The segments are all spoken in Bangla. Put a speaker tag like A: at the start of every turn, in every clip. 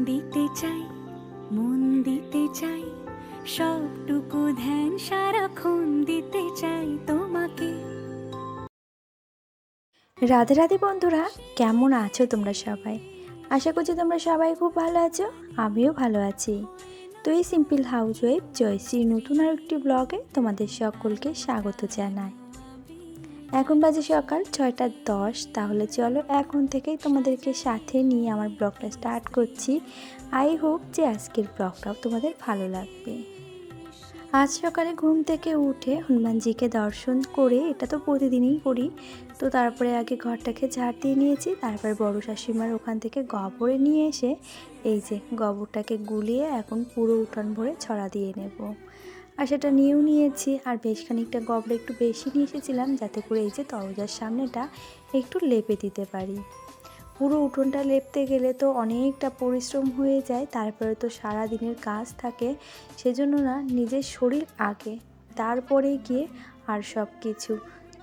A: দিতে চাই, মন দিতে চাই, সবটুকু ধ্যান সারাক্ষণ দিতে চাই তোমাকে।
B: রাধে রাধে বন্ধুরা, কেমন আছো তোমরা সবাই? আশা করছি তোমরা সবাই খুব ভালো আছো, আমিও ভালো আছি। তো এই সিম্পল হাউসওয়াইফ জয়শ্রীর নতুন আর একটি ব্লগে তোমাদের সকলকে স্বাগত জানাই। এখন বাজে সকাল 6:10। তাহলে চলো এখন থেকেই তোমাদেরকে সাথে নিয়ে আমার ব্লগটা স্টার্ট করছি। আই হোপ যে আজকের ব্লগটাও তোমাদের ভালো লাগবে। আজ সকালে ঘুম থেকে উঠে হনুমানজিকে দর্শন করে, এটা তো প্রতিদিনই করি, তো তারপরে আগে ঘরটাকে ঝাড় দিয়ে নিয়েছি। তারপরে বড় শাশুড়িমার ওখান থেকে গোবরে নিয়ে এসে এই যে গোবরটাকে গুলিয়ে এখন পুরো উঠান ভরে ছড়া দিয়ে নেব। আর সেটা নিয়েও নিয়েছি, আর বেশ খানিকটা গোবর একটু বেশি নিয়ে এসেছিলাম যাতে করে এই যে দরজার সামনেটা একটু লেপে দিতে পারি। পুরো উঠোনটা লেপতে গেলে তো অনেকটা পরিশ্রম হয়ে যায়, তারপরে তো সারা দিনের কাজ থাকে, সেজন্য না নিজের শরীর আগে, তারপরে গিয়ে আর সব কিছু।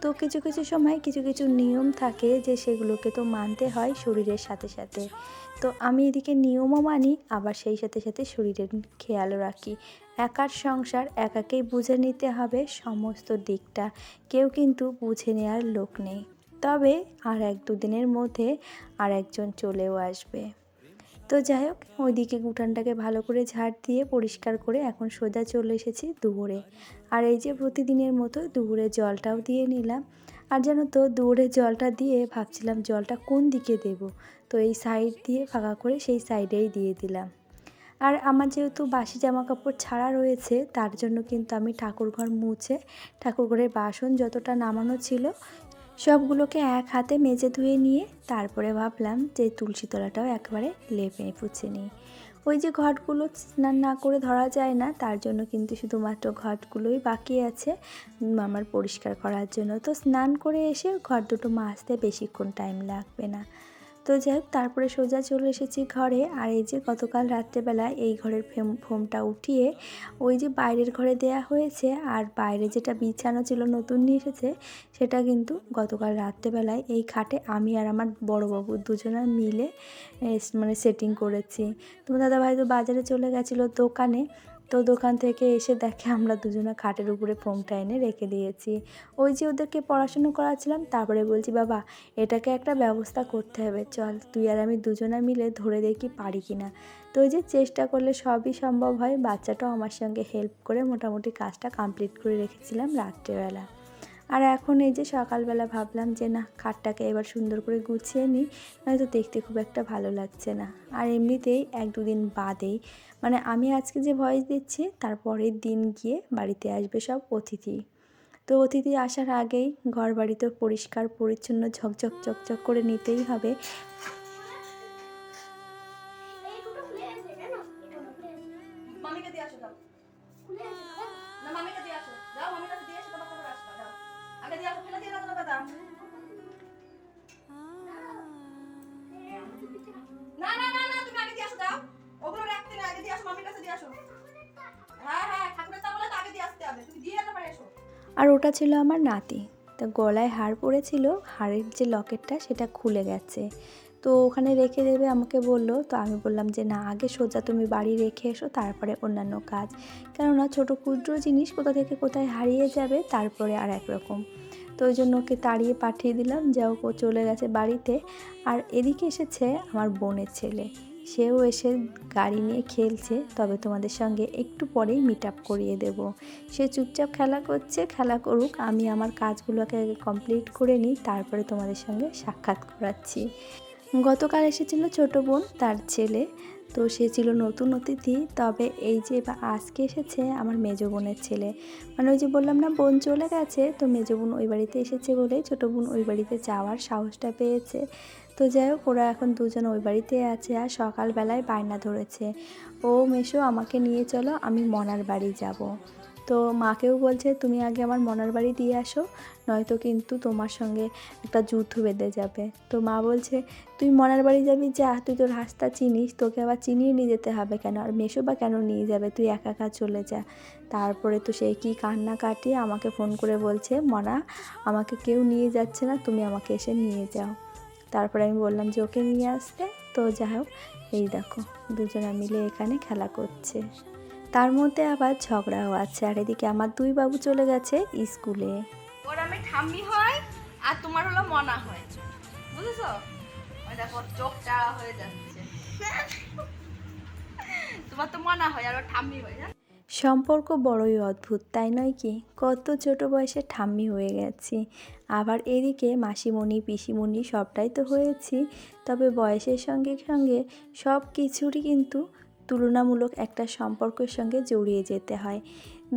B: তো কিছু কিছু সময় কিছু কিছু নিয়ম থাকে যে সেগুলোকে তো মানতে হয় শরীরের সাথে সাথে। তো আমি এদিকে নিয়মও মানি, আবার সেই সাথে সাথে শরীরের খেয়ালও রাখি। একার সংসার একাকেই বুঝে নিতে হবে সমস্ত দিকটা, কেউ কিন্তু বুঝে নেওয়ার লোক নেই। তবে আর 1-2 দিনের মধ্যে আর একজন চলেও আসবে। তো যাই হোক, ওইদিকে উঠানটাকে ভালো করে ঝাড় দিয়ে পরিষ্কার করে এখন সোজা চলে এসেছি দুপুরে। আর এই যে প্রতিদিনের মতো দুপুরে জলটাও দিয়ে নিলাম। আর জানো তো, দুপুরে জলটা দিয়ে ভাবছিলাম জলটা কোন দিকে দেব, তো এই সাইড দিয়ে ফাঁকা করে সেই সাইডেই দিয়ে দিলাম। আর আমার যেহেতু বাসি জামা কাপড় ছাড়া রয়েছে, তার জন্য কিন্তু আমি ঠাকুরঘর মুছে ঠাকুরঘরের বাসন যতটা নামানো ছিল সবগুলোকে এক হাতে মেজে ধুয়ে নিয়ে তারপরে ভাবলাম যে তুলসী তলাটাও একবারে লেপে পুছে নিই। ওই যে ঘটগুলো স্নান না করে ধরা যায় না, তার জন্য কিন্তু শুধুমাত্র ঘটগুলোই বাকি আছে আমার পরিষ্কার করার জন্য। তো স্নান করে এসে ঘর দুটো মাজতে বেশিক্ষণ টাইম লাগবে না। তো যাই হোক, তারপরে সোজা চলে এসেছি ঘরে। আর এই যে গতকাল রাত্রেবেলা এই ঘরের ফোমটা উঠিয়ে ওই যে বাইরের ঘরে দেয়া হয়েছে, আর বাইরে যেটা বিছানো ছিল নতুন নিয়ে এসেছে সেটা কিন্তু গতকাল রাত্রেবেলায় এই খাটে আমি আর আমার বড়োবাবু দুজনা মিলে মানে সেটিং করেছি। তোমার দাদাভাই তো বাজারে চলে গেছিলো দোকানে, তো দোকান থেকে এসে দেখে আমরা দুজনা খাটের উপরে ফোমটা এনে রেখে দিয়েছি। ওই যে ওদেরকে পড়াশুনো করাচ্ছিলাম, তারপরে বলছি বাবা এটাকে একটা ব্যবস্থা করতে হবে, চল তুই আর আমি দুজনা মিলে ধরে দেখি পারি কি না। তো ওই যে চেষ্টা করলে সবই সম্ভব হয়। বাচ্চাটাও আমার সঙ্গে হেল্প করে মোটামুটি কাজটা কমপ্লিট করে রেখেছিলাম রাত্রেবেলা। আর এখন এই যে সকালবেলা ভাবলাম যে না, খাটটাকে এবার সুন্দর করে গুছিয়ে নিই, নয়তো দেখতে খুব একটা ভালো লাগছে না। আর এমনিতেই 1-2 দিন বাদেই, মানে আমি আজকে যে ভয়েস দিচ্ছি তার পরের দিন গিয়ে বাড়িতে আসবে সব অতিথি। তো অতিথি আসার আগেই ঘর বাড়ি তো পরিষ্কার পরিচ্ছন্ন ঝকঝক চকচক করে নিতেই হবে।
C: না না না না, তুমি আগে দিয়ে আসো, দাও ওগুলো রাখতে না, আগে দিয়ে আসো, মামির কাছে দিয়ে আসো। হ্যাঁ হ্যাঁ, ঠাকুরের তাবলে তো আগে দিয়ে আসতে হবে, তুমি দিয়ে তারপরে এসো।
B: আর ওটা ছিল আমার নাতি, তা গলায় হার পড়েছিল, হাড়ের যে লকেটটা সেটা খুলে গেছে, তো ওখানে রেখে দেবে আমাকে বললো। তো আমি বললাম যে না, আগে সোজা তুমি বাড়ি রেখে এসো, তারপরে অন্যান্য কাজ, কেননা ছোটো ক্ষুদ্র জিনিস কোথা থেকে কোথায় হারিয়ে যাবে তারপরে আর একরকম। তো ওই জন্য ওকে তাড়িয়ে পাঠিয়ে দিলাম, যা ও চলে গেছে বাড়িতে। আর এদিকে এসেছে আমার বোনের ছেলে, সেও এসে গাড়ি নিয়ে খেলছে, তবে তোমাদের সঙ্গে একটু পরেই মিট আপ করিয়ে দেব। সে চুপচাপ খেলা করছে, খেলা করুক, আমি আমার কাজগুলোকে আগে কমপ্লিট করে নিই, তারপরে তোমাদের সঙ্গে সাক্ষাৎ করাচ্ছি। গতকাল এসেছিল ছোট বোন, তার ছেলে, তো সে ছিল নতুন অতিথি। তবে এই যে আজকে এসেছে আমার মেজো বোনের ছেলে, মানে ওই যে বললাম না বোন চলে গেছে, তো মেজো বোন ওই বাড়িতে এসেছে বলে ছোটো বোন ওই বাড়িতে যাওয়ার সাহসটা পেয়েছে। তো যাই হোক, ওরা এখন দুজন ওই বাড়িতে আছে। আর সকালবেলায় বায়না ধরেছে, ও মেশো আমাকে নিয়ে চলো, আমি মনার বাড়ি যাব। তো মাকেও বলছে তুমি আগে আমার মনার বাড়ি দিয়ে আসো, নয়তো কিন্তু তোমার সঙ্গে একটা যুদ্ধ বেঁধে যাবে। তো মা বলছে তুই মনার বাড়ি যাবি, যা, তুই তো রাস্তা চিনিস, তোকে আবার চিনিয়ে নিয়ে যেতে হবে কেন, আর মেশো বা কেন নিয়ে যাবে, তুই একা একা চলে যা। তারপরে তো সে কি কান্না কাটিয়ে আমাকে ফোন করে বলছে মনা আমাকে কেউ নিয়ে যাচ্ছে না, তুমি আমাকে এসে নিয়ে যাও। তারপরে আমি বললাম যে ওকে নিয়ে আসতে। তো যাই হোক, এই দেখো দুজনা মিলে এখানে খেলা করছে, তার মধ্যে আবার ঝগড়াও আছে। আর এদিকে আমার দুই বাবু চলে গেছে স্কুলে।
C: ওর আমি ঠাম্মি হয় আর তোমার হলো মনা হয়, বুঝেছো? ওই দেখো চোখটা হয়ে যাচ্ছে, তোমার তো মনা হয় আর ওর ঠাম্মি হয়।
B: সম্পর্ক বড়ই অদ্ভুত, তাই নয় কি? কত ছোট বয়সে ঠাম্মি হয়ে গেছি। আবার এদিকে মাসিমণি পিসিমণি সবটাই তো হয়েছি, তবে বয়সের সঙ্গে সঙ্গে সব কিছুরই কিন্তু তুলনামূলক একটা সম্পর্কের সঙ্গে জড়িয়ে যেতে হয়।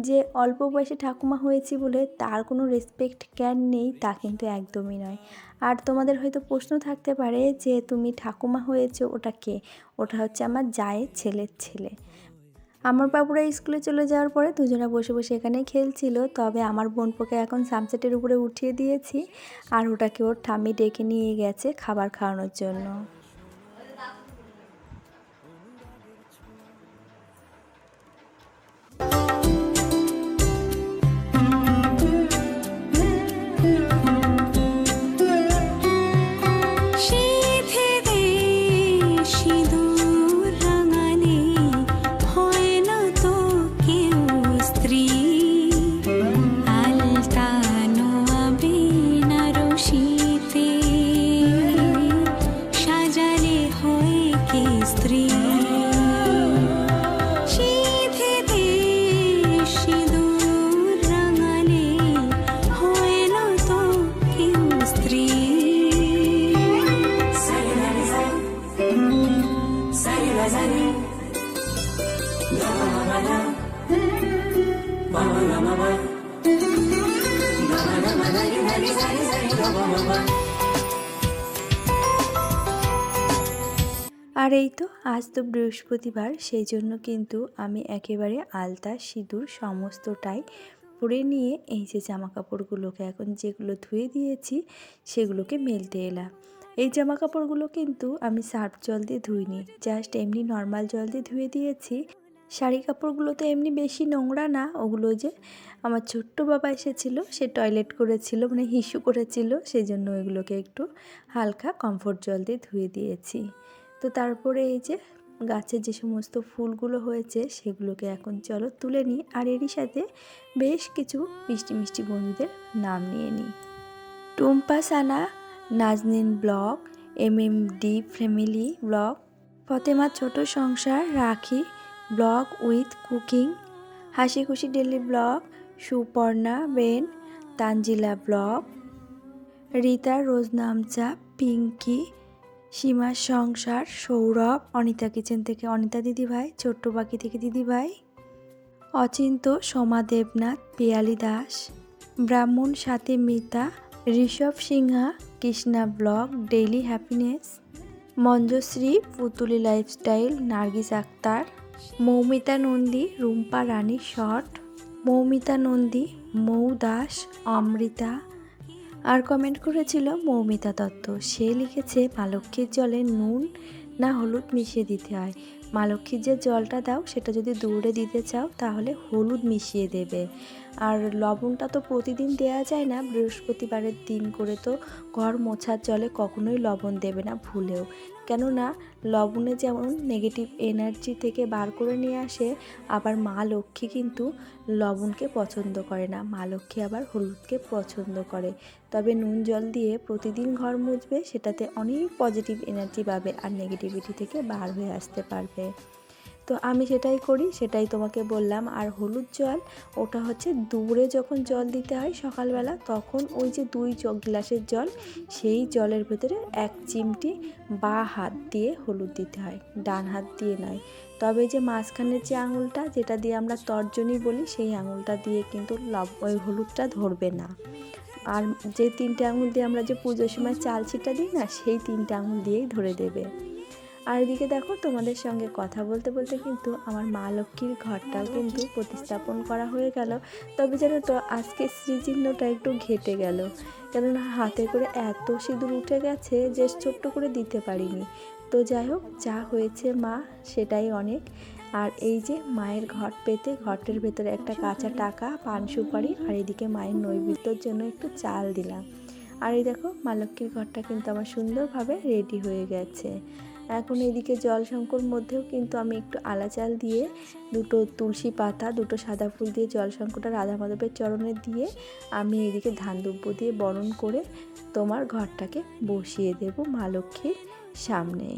B: যে অল্প বয়সে ঠাকুমা হয়েছি বলে তার কোনো রেসপেক্ট জ্ঞান নেই, তা কিন্তু একদমই নয়। আর তোমাদের হয়তো প্রশ্ন থাকতে পারে যে তুমি ঠাকুমা হয়েছো, ওটা কে? ওটা হচ্ছে আমার জায়ের ছেলের ছেলে। আমার বাবুরা স্কুলে চলে যাওয়ার পরে দুজনে বসে বসে এখানে খেলছিল, তবে আমার বোনপোকে এখন সানসেটের উপরে উঠিয়ে দিয়েছি, আর ওটাকে ওর ঠাম্মি ডেকে নিয়ে গেছে খাবার খাওয়ানোর জন্য।
A: সিধে দে সিঁদুর রাঙালে হয় না তো কেউ স্ত্রী, আলতা নোয়াবে না রশিতে সাজালে হয় কে স্ত্রী। সিধে দে সিঁদুর রাঙালে হয় না তো কেউ স্ত্রী।
B: আর এই তো আজ তো বৃহস্পতিবার, সেই জন্য কিন্তু আমি একেবারে আলতা সিঁদুর সমস্তটাই পরে নিয়ে এই যে জামা কাপড়গুলোকে এখন যেগুলো ধুয়ে দিয়েছি সেগুলোকে মেলতে এলাম। এই জামা কাপড়গুলো কিন্তু আমি সার্ফ জল দিয়ে ধুইনি, জাস্ট এমনি নর্মাল জল দিয়ে ধুয়ে দিয়েছি। শাড়ি কাপড়গুলো তো এমনি বেশি নোংরা না, ওগুলো যে আমার ছোট্ট বাবা এসেছিল, সে টয়লেট করেছিল, মানে হিসু করেছিল, সেই জন্য ওইগুলোকে একটু হালকা কমফোর্ট জল দিয়ে ধুয়ে দিয়েছি। তো তারপরে এই যে গাছের যে সমস্ত ফুলগুলো হয়েছে সেগুলোকে এখন চলো তুলে নিই, আর এরই সাথে বেশ কিছু মিষ্টি মিষ্টি বন্ধুদের নাম নিয়ে নিই। Tumpa Sana, Nazneen blog, MMD family blog, Fatema ছোট সংসার, রাখি ব্লগ উইথ কুকিং, হাসি খুশি daily blog, Suparna Ben, Tanzila blog, Rita রোজ নামচা, পিঙ্কি, সীমার সংসার, সৌরভ, অনিতা কিচেন থেকে অনিতা দিদিভাই, ছোট্ট পাখি থেকে দিদিভাই, অচিন্ত, সোমা দেবনাথ, পিয়ালি দাস, ব্রাহ্মণ সাথী Mita, Rishabh Sinha, Krishna blog, daily happiness, Manjushree, Putuli lifestyle, Nargis Akhtar, Moumita Nandi, Rumpa Rani short, Moumita Nandi, Mou Das, Amrita. আর কমেন্ট করেছিল মৌমিতা দত্ত, সে লিখেছে মা লক্ষ্মীর জলে নুন না হলুদ মিশিয়ে দিতে হয়, মা লক্ষ্মীর যে জলটা দাও সেটা যদি দৌড়ে দিতে চাও তাহলে হলুদ মিশিয়ে দেবে। আর লবণটা তো প্রতিদিন দেওয়া যায় না, বৃহস্পতিবারের দিন করে তো ঘর মোছার জলে কখনোই লবণ দেবে না ভুলেও, কেননা লবণে যেমন নেগেটিভ এনার্জি থেকে বার করে নিয়ে আসে, আবার মা লক্ষ্মী কিন্তু লবণকে পছন্দ করে না, মা লক্ষ্মী আবার হলুদকে পছন্দ করে। তবে নুন জল দিয়ে প্রতিদিন ঘর মুছবে, সেটাতে অনেক পজিটিভ এনার্জি পাবে আর নেগেটিভিটি থেকে বার হয়ে আসতে পারবে। তো আমি সেটাই করি, সেটাই তোমাকে বললাম। আর হলুদ জল ওটা হচ্ছে দূরে যখন জল দিতে হয় সকালবেলা, তখন ওই যে 2 গ্লাসের জল, সেই জলের ভেতরে 1 চিমটি বাঁ হাত দিয়ে হলুদ দিতে হয়, ডান হাত দিয়ে নয়। তবে যে মাঝখানের যে আঙুলটা, যেটা দিয়ে আমরা তর্জনী বলি, সেই আঙুলটা দিয়ে কিন্তু ওই হলুদটা ধরবে না। আর যে 3টে আঙুল দিয়ে আমরা যে পুজোর সময় চাল ছিটা দিই না, সেই 3টে আঙুল দিয়েই ধরে দেবে। আর এদিকে দেখো তোমাদের সঙ্গে কথা বলতে বলতে কিন্তু আমার মা লক্ষ্মীর ঘরটাও কিন্তু প্রতিস্থাপন করা হয়ে গেল। তবে জানো তো আজকে শ্রীচিহ্নটা একটু ঘেটে গেল, কেননা হাতে করে এত সিঁদুর উঠে গেছে যে ছোট্ট করে দিতে পারিনি। তো যাই হোক, যা হয়েছে মা সেটাই অনেক। আর এই যে মায়ের ঘট পেতে ঘটের ভেতরে একটা কাঁচা টাকা, পান সুপারি, আর এদিকে মায়ের নৈবেদ্যর জন্য একটু চাল দিলাম। আর এই দেখো মা লক্ষ্মীর ঘরটা কিন্তু আমার সুন্দরভাবে রেডি হয়ে গেছে। এখন এদিকে জলশঙ্কর মধ্যেও কিন্তু আমি একটু আলা চাল দিয়ে দুটো তুলসী পাতা, দুটো সাদা ফুল দিয়ে জলশঙ্করটা রাধা মাধবের চরণে দিয়ে আমি এদিকে ধান দুব্য দিয়ে বরণ করে তোমার ঘরটাকে বসিয়ে দেব মা লক্ষ্মীর সামনে।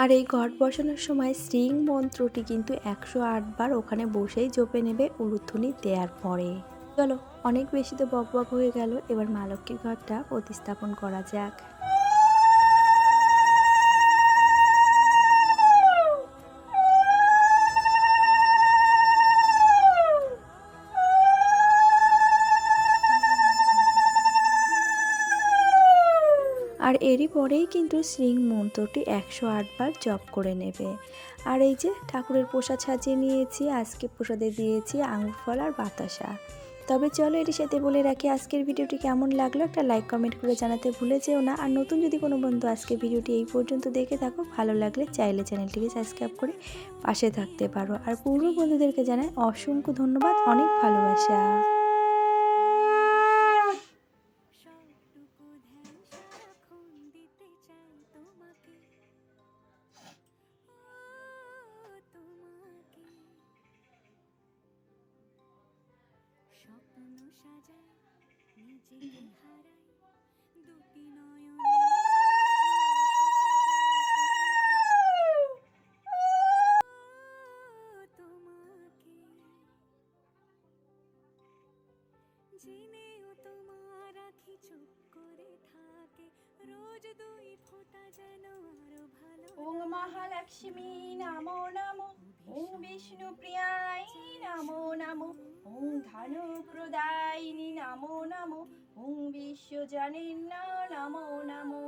B: আর এই ঘট বসানোর সময় শ্রীং মন্ত্রটি কিন্তু 108 বার ওখানে বসেই জপে নেবে উলুধ্বনি দেওয়ার পরে। চলো, অনেক বেশি তো বকবক হয়ে গেল, এবার মা লক্ষ্মীর ঘরটা প্রতিস্থাপন করা যাক। আর এরই পরেই কিন্তু শ্রীং মন্ত্রটি 108 বার জপ করে নেবে। আর এই যে ঠাকুরের প্রসাদ সাজিয়ে নিয়েছি, আজকে প্রসাদে দিয়েছি আঙুর ফল আর বাতাসা। তবে চলো এটির সাথে বলে রাখি আজকের ভিডিওটি কেমন লাগলো একটা লাইক কমেন্ট করে জানাতে ভুলে যেও না। আর নতুন যদি কোনো বন্ধু আজকের ভিডিওটি এই পর্যন্ত দেখে থাকো, ভালো লাগলে চাইলে চ্যানেলটিকে সাবস্ক্রাইব করে পাশে থাকতে পারো। আর পুরো বন্ধুদেরকে জানাই অসংখ্য ধন্যবাদ, অনেক ভালোবাসা।
A: স্বপ্ন সাজাই নিজেকে হারাই দুটি নয়ন তোমাকে জেনেও তোমার আখি চুপ করে থাকে রোজ দুই ফোঁটা যেন আরো ভালো।
C: ওং মহালক্ষ্মী নমো নমো, ওং বিষ্ণু প্রিয়ায় নমো নমো, ওং ধনু প্রদায়িনী নমো নমো, ওং বিশ্বজনীন্য নমো নমো।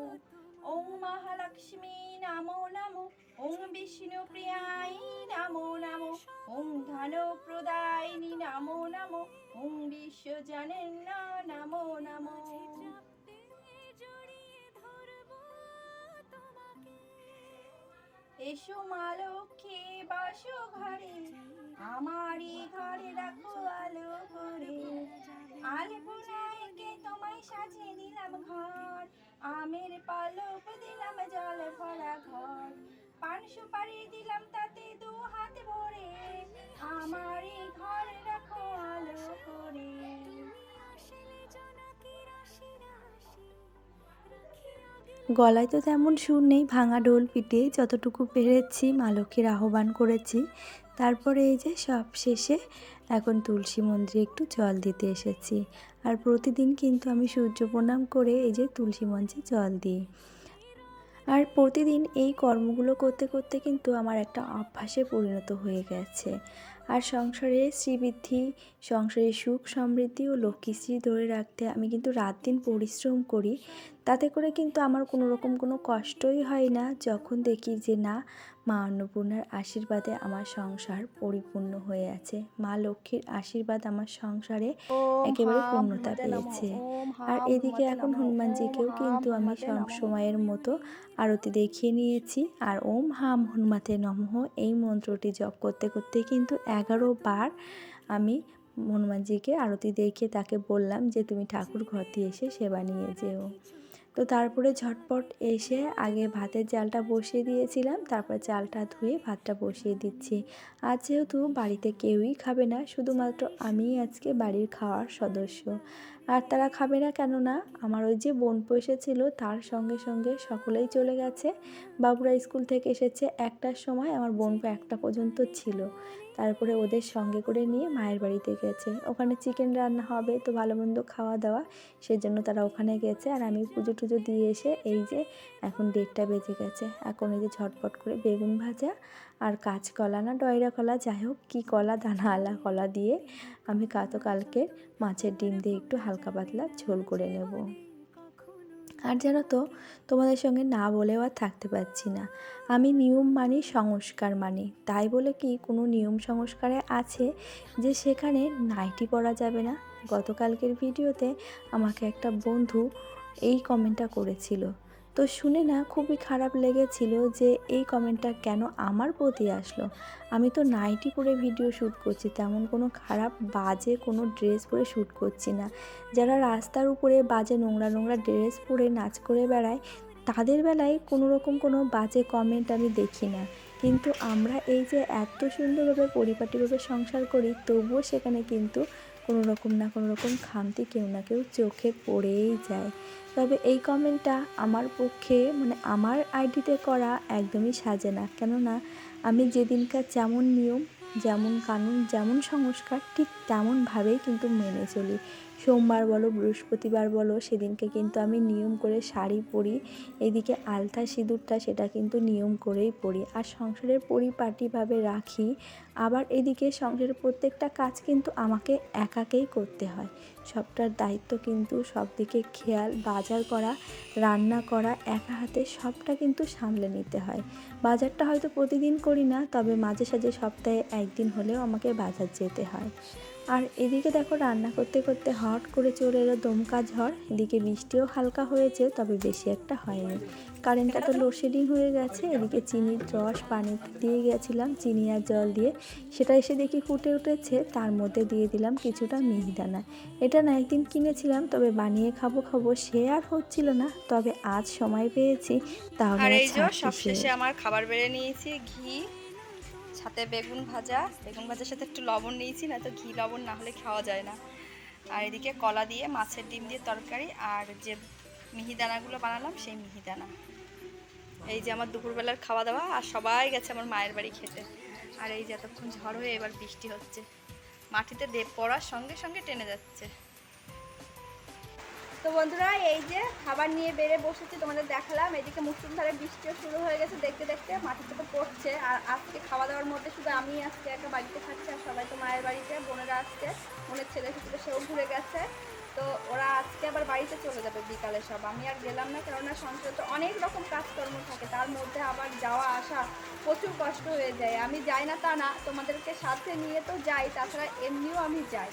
C: ওং মহালক্ষ্মী নমো নমো, ওং বিষ্ণু প্রিয়ায় নমো নমো, ওং ধনু প্রদায়িনী নমো নমো, ওং বিশ্বজনীন্য নমো নমো। এসো মা লক্ষ্মী বাসো ঘরে, আমারই ঘরে রাখো আলো করে। আলপনায়কে তোমায় সাজিয়ে দিলাম ঘর, আমের পালক দিলাম জল ভরা ঘর। পান সুপারি দিলাম তাতে দু হাত ভরে, আমারই ঘরে রাখো আলো করে।
B: গলায় তো তেমন সুর নেই, ভাঙা ঢোল পিটিয়ে যতটুকু পেরেছি মা লক্ষ্মীর আহ্বান করেছি। তারপরে এই যে সব শেষে এখন তুলসী মন্দিরে একটু জল দিতে এসেছি। আর প্রতিদিন কিন্তু আমি সূর্য প্রণাম করে এই যে তুলসী মঞ্চে জল দিই। আর প্রতিদিন এই কর্মগুলো করতে করতে কিন্তু আমার একটা অভ্যাসে পরিণত হয়ে গেছে। আর সংসারে শ্রীবৃদ্ধি, সংসারে সুখ সমৃদ্ধি ও লক্ষ্মীশ্রী ধরে রাখতে আমি কিন্তু রাত দিন পরিশ্রম করি। তাতে করে কিন্তু আমার কোনো রকম কোনো কষ্টই হয় না যখন দেখি যে না, মা অন্নপূর্ণার আশীর্বাদে আমার সংসার পরিপূর্ণ হয়ে আছে, মা লক্ষ্মীর আশীর্বাদ আমার সংসারে একেবারে পূর্ণতা পেয়েছে। আর এদিকে এখন হনুমানজিকেও কিন্তু আমি সব সময়ের মতো আরতি দেখিয়ে নিয়েছি। আর ওম হাম হনুমাতে নমঃ এই মন্ত্রটি জপ করতে করতে কিন্তু 11 বার আমি হনুমানজিকে আরতি দেখিয়ে তাকে বললাম যে তুমি ঠাকুর ঘরটি এসে সেবা নিয়ে যেও। তো তারপরে ঝটপট এসে আগে ভাতের জালটা বসিয়ে দিয়েছিলাম, তারপর চালটা ধুয়ে ভাতটা বসিয়ে দিচ্ছি। আজ যেহেতু বাড়িতে কেউই খাবে না, শুধুমাত্র আমিই আজকে বাড়ির খাওয়ার সদস্য। আর তারা খাবে না কেননা আমার ওই যে বোনপো এসেছিলো তার সঙ্গে সঙ্গে সকলেই চলে গেছে। বাবুরা স্কুল থেকে এসেছে 1টার সময়, আমার বোনপো 1টা পর্যন্ত ছিল। তারপরে ওদের সঙ্গে করে নিয়ে মায়ের বাড়িতে গেছে, ওখানে চিকেন রান্না হবে, তো ভালো মন্দ খাওয়া দাওয়া, সেজন্য তারা ওখানে গেছে। আর আমি পুজো টুজো দিয়ে এসে এই যে এখন 1:30 বেজে গেছে। এখন এই যে ঝটপট করে বেগুন ভাজা আর কাঁচকলা না ডয়রা কলা, যাই হোক কী কলা, দানাওয়ালা কলা দিয়ে আমি কালকের মাছের ডিম দিয়ে একটু হালকা পাতলা ঝোল করে নেব। আর জানো তো, তোমাদের সঙ্গে না বলেও আর থাকতে পারছি না, আমি নিয়ম মানি, সংস্কার মানি। তাই বলে কি কোনো নিয়ম সংস্কারে আছে যে সেখানে নাইটি পরা যাবে না? গতকালকের ভিডিওতে আমাকে একটা বন্ধু এই কমেন্টটা করেছিল, তো শুনে না খুবই খারাপ লেগেছিল যে এই কমেন্টটা কেন আমার প্রতি আসলো। আমি তো নাইটি পরে ভিডিও শ্যুট করছি, তেমন কোনো খারাপ বাজে কোনো ড্রেস পরে শ্যুট করছি না। যারা রাস্তার উপরে বাজে নোংরা নোংরা ড্রেস পরে নাচ করে বেড়ায় তাদের বেলায় কোনো রকম কোনো বাজে কমেন্ট আমি দেখি না, কিন্তু আমরা এই যে এত সুন্দরভাবে পরিপাটিভাবে সংসার করি তবুও সেখানে কিন্তু কোনো রকম না কোনো রকম খামতি কেউ না কেউ চোখে পড়েই যায়। তবে এই কমেন্টটা আমার পক্ষে মানে আমার আইডিতে করা একদমই সাজে না, কেননা আমি যেদিনকার যেমন নিয়ম, যেমন কানুন, যেমন সংস্কার ঠিক তেমনভাবেই কিন্তু মেনে চলি। সোমবার বলো, বৃহস্পতিবার বলো, সেদিনকে কিন্তু আমি নিয়ম করে শাড়ি পরি, এদিকে আলতা সিঁদুরটা সেটা কিন্তু নিয়ম করেই পরি, আর সংসারের পরিপাটিভাবে রাখি। আবার এদিকে সংসারের প্রত্যেকটা কাজ কিন্তু আমাকে একাকেই করতে হয়, সবটার দায়িত্ব কিন্তু সব দিকে খেয়াল, বাজার করা, রান্না করা, একা হাতে সবটা কিন্তু সামলে নিতে হয়। বাজারটা হয়তো প্রতিদিন করি না, তবে মাঝে সাঝে সপ্তাহে একদিন হলেও আমাকে বাজার যেতে হয়। আর এদিকে দেখো রান্না করতে করতে হট করে চলে এলো দমকা ঝড়। এদিকে বৃষ্টিও হালকা হয়েছে, তবে বেশি একটা হয়নি। কারেন্টটা তো লোডশেডিং হয়ে গেছে। এদিকে চিনির রস পানি দিয়ে গেছিলাম, চিনি আর জল দিয়ে, সেটা এসে দেখি ফুটে উঠেছে। তার মধ্যে দিয়ে দিলাম কিছুটা মিহিদানা। এটা না একদিন কিনেছিলাম, তবে বানিয়ে খাবো খাবো সে আর হচ্ছিল না, তবে আজ সময় পেয়েছি তাহলে
C: আর
B: আর
C: এই যে
B: ছাড়
C: সবশেষে
B: কিসের।
C: আমার খাবার বেড়ে নিয়েছি, ঘি, সাথে বেগুন ভাজা, বেগুন ভাজার সাথে একটু লবণ নিয়েছি, না তো ঘি লবণ না হলে খাওয়া যায় না। আর এদিকে কলা দিয়ে মাছের ডিম দিয়ে তরকারি, আর যে মিহিদানাগুলো বানালাম সেই মিহিদানা। এই যে আমার দুপুরবেলার খাওয়া দাওয়া, আর সবাই গেছে আমার মায়ের বাড়ি খেতে। আর এই যে এতক্ষণ ঝড় হয়ে এবার বৃষ্টি হচ্ছে, মাটিতে দেব পড়ার সঙ্গে সঙ্গে টেনে যাচ্ছে। তো বন্ধুরা এই যে খাবার নিয়ে বেড়ে বসেছি, তোমাদের দেখালাম। এদিকে মুসুলধারে বৃষ্টিও শুরু হয়ে গেছে, দেখতে দেখতে মাটিতে তো পড়ছে। আর আজকে খাওয়া দাওয়ার মধ্যে শুধু আমি আজকে একা বাড়িতে থাকছি, আর সবাই তো মায়ের বাড়িতে। বোনেরা আসছে, বোনের ছেলে ছেলে সেও ঘুরে গেছে। তো ওরা আজকে আবার বাড়িতে চলে যাবে বিকালে সব। আমি আর গেলাম না, কেননা সংসারে তো অনেক রকম কাজকর্ম থাকে, তার মধ্যে আবার যাওয়া আসা প্রচুর কষ্ট হয়ে যায়। আমি যাই না তা না, তোমাদেরকে সাথে নিয়ে তো যাই, তাছাড়া এমনিও আমি যাই।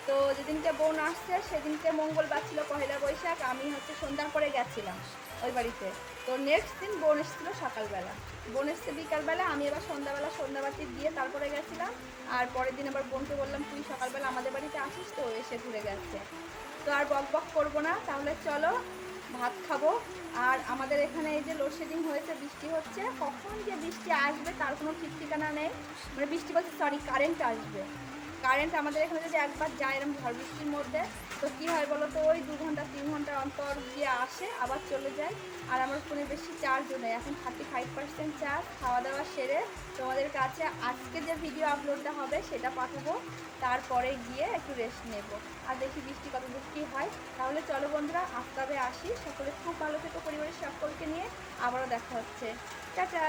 C: তো যেদিনকে বোন আসছে সেদিনকে মঙ্গলবার ছিল, পহেলা বৈশাখ, আমি হচ্ছে সন্ধ্যার পরে গেছিলাম ওই বাড়িতে। তো নেক্সট দিন বোন এসেছিলো সকালবেলা, বোন এসছে বিকালবেলা, আমি এবার সন্ধ্যাবেলা সন্ধ্যাবাতি দিয়ে তারপরে গেছিলাম। আর পরের দিন আবার বোনকে বললাম তুই সকালবেলা আমাদের বাড়িতে আসিস, তো এসে ঘুরে গেছে। তো আর বক বক করবো না, তাহলে চলো ভাত খাবো। আর আমাদের এখানে এই যে লোডশেডিং হয়েছে, বৃষ্টি হচ্ছে, কখন যে বৃষ্টি আসবে তার কোনো ঠিক ঠিকানা নেই। মানে বৃষ্টি বলছে সরি, কারেন্ট আসবে। কারেন্ট আমাদের এখানে যদি একবার যায় এরকম ঝড় বৃষ্টির মধ্যে, তো কী হয় বলো তো, ওই 2 ঘন্টা 3 ঘন্টা অন্তর গিয়ে আসে, আবার চলে যায়। আর আমার ফোনে বেশি চার্জও নেই, এখন 35% চার্জ। খাওয়া দাওয়া সেরে তোমাদের কাছে আজকে যে ভিডিও আপলোডটা হবে সেটা পাঠাবো, তারপরে গিয়ে একটু রেস্ট নেব। আর দেখি বৃষ্টি কত বৃষ্টি হয়। তাহলে চলো বন্ধুরা, আজকে আসি। সকলে খুব ভালো থেকো, পরিবারের সকলকে নিয়ে আবারও দেখা হচ্ছে। টাটা।